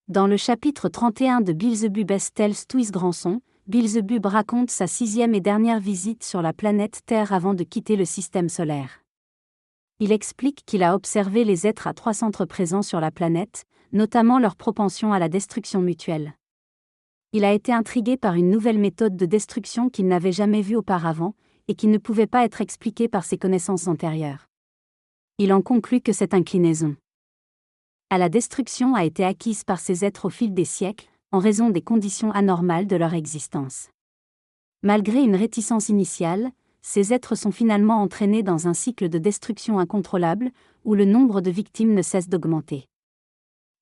Dans le chapitre 31 de Beelzebub Tells Twice Grandson, Beelzebub raconte sa 6e et dernière visite sur la planète Terre avant de quitter le système solaire. Il explique qu'il a observé les êtres à 3 centres présents sur la planète, notamment leur propension à la destruction mutuelle. Il a été intrigué par une nouvelle méthode de destruction qu'il n'avait jamais vue auparavant, et qui ne pouvait pas être expliquée par ses connaissances antérieures. Il en conclut que cette inclinaison à la destruction a été acquise par ces êtres au fil des siècles, en raison des conditions anormales de leur existence. Malgré une réticence initiale, ces êtres sont finalement entraînés dans un cycle de destruction incontrôlable, où le nombre de victimes ne cesse d'augmenter.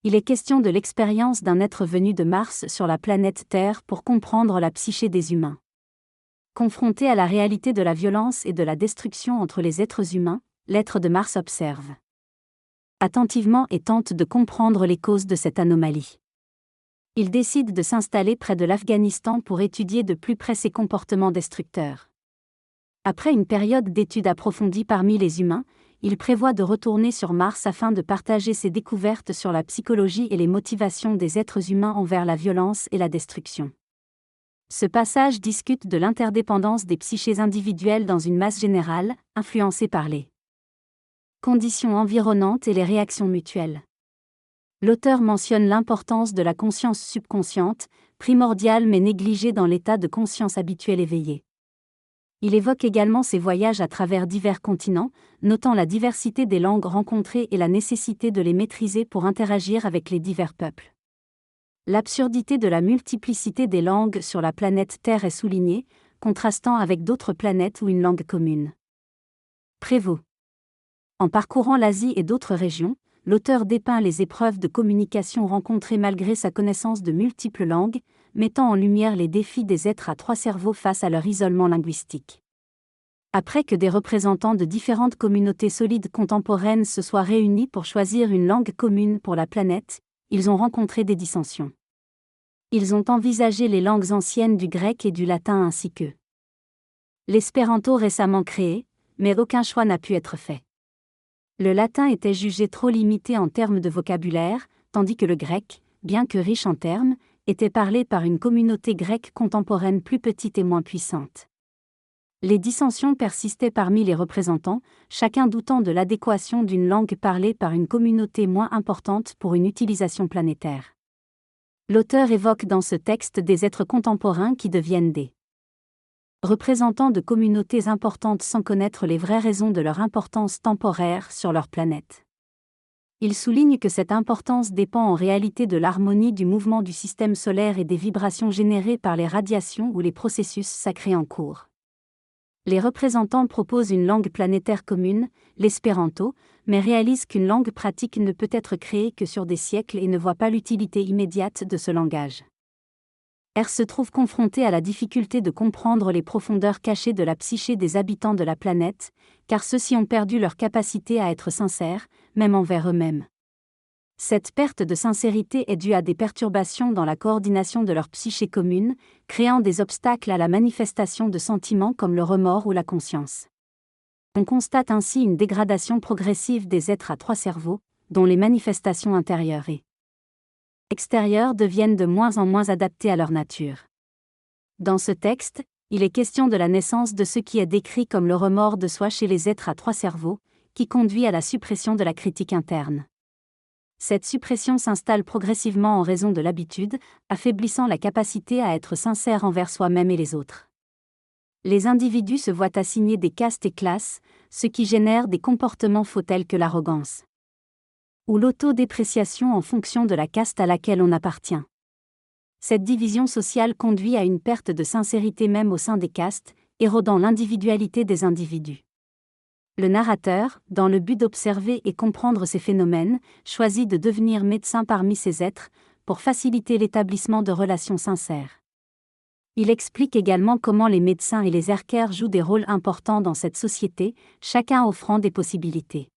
Il est question de l'expérience d'un être venu de Mars sur la planète Terre pour comprendre la psyché des humains. Confronté à la réalité de la violence et de la destruction entre les êtres humains, l'être de Mars observe attentivement et tente de comprendre les causes de cette anomalie. Il décide de s'installer près de l'Afghanistan pour étudier de plus près ces comportements destructeurs. Après une période d'études approfondies parmi les humains, il prévoit de retourner sur Mars afin de partager ses découvertes sur la psychologie et les motivations des êtres humains envers la violence et la destruction. Ce passage discute de l'interdépendance des psychés individuelles dans une masse générale, influencée par les conditions environnantes et les réactions mutuelles. L'auteur mentionne l'importance de la conscience subconsciente, primordiale mais négligée dans l'état de conscience habituel éveillé. Il évoque également ses voyages à travers divers continents, notant la diversité des langues rencontrées et la nécessité de les maîtriser pour interagir avec les divers peuples. L'absurdité de la multiplicité des langues sur la planète Terre est soulignée, contrastant avec d'autres planètes où une langue commune prévaut. En parcourant l'Asie et d'autres régions, l'auteur dépeint les épreuves de communication rencontrées malgré sa connaissance de multiples langues, mettant en lumière les défis des êtres à 3 cerveaux face à leur isolement linguistique. Après que des représentants de différentes communautés solides contemporaines se soient réunis pour choisir une langue commune pour la planète, ils ont rencontré des dissensions. Ils ont envisagé les langues anciennes du grec et du latin ainsi que l'espéranto récemment créé, mais aucun choix n'a pu être fait. Le latin était jugé trop limité en termes de vocabulaire, tandis que le grec, bien que riche en termes, était parlé par une communauté grecque contemporaine plus petite et moins puissante. Les dissensions persistaient parmi les représentants, chacun doutant de l'adéquation d'une langue parlée par une communauté moins importante pour une utilisation planétaire. L'auteur évoque dans ce texte des êtres contemporains qui deviennent des représentants de communautés importantes sans connaître les vraies raisons de leur importance temporaire sur leur planète. Il souligne que cette importance dépend en réalité de l'harmonie du mouvement du système solaire et des vibrations générées par les radiations ou les processus sacrés en cours. Les représentants proposent une langue planétaire commune, l'espéranto, mais réalisent qu'une langue pratique ne peut être créée que sur des siècles et ne voient pas l'utilité immédiate de ce langage. R se trouve confronté à la difficulté de comprendre les profondeurs cachées de la psyché des habitants de la planète, car ceux-ci ont perdu leur capacité à être sincères, même envers eux-mêmes. Cette perte de sincérité est due à des perturbations dans la coordination de leur psyché commune, créant des obstacles à la manifestation de sentiments comme le remords ou la conscience. On constate ainsi une dégradation progressive des êtres à 3 cerveaux, dont les manifestations intérieures et extérieures deviennent de moins en moins adaptées à leur nature. Dans ce texte, il est question de la naissance de ce qui est décrit comme le remords de soi chez les êtres à 3 cerveaux, qui conduit à la suppression de la critique interne. Cette suppression s'installe progressivement en raison de l'habitude, affaiblissant la capacité à être sincère envers soi-même et les autres. Les individus se voient assigner des castes et classes, ce qui génère des comportements faux tels que l'arrogance ou l'autodépréciation en fonction de la caste à laquelle on appartient. Cette division sociale conduit à une perte de sincérité même au sein des castes, érodant l'individualité des individus. Le narrateur, dans le but d'observer et comprendre ces phénomènes, choisit de devenir médecin parmi ces êtres, pour faciliter l'établissement de relations sincères. Il explique également comment les médecins et les erkers jouent des rôles importants dans cette société, chacun offrant des possibilités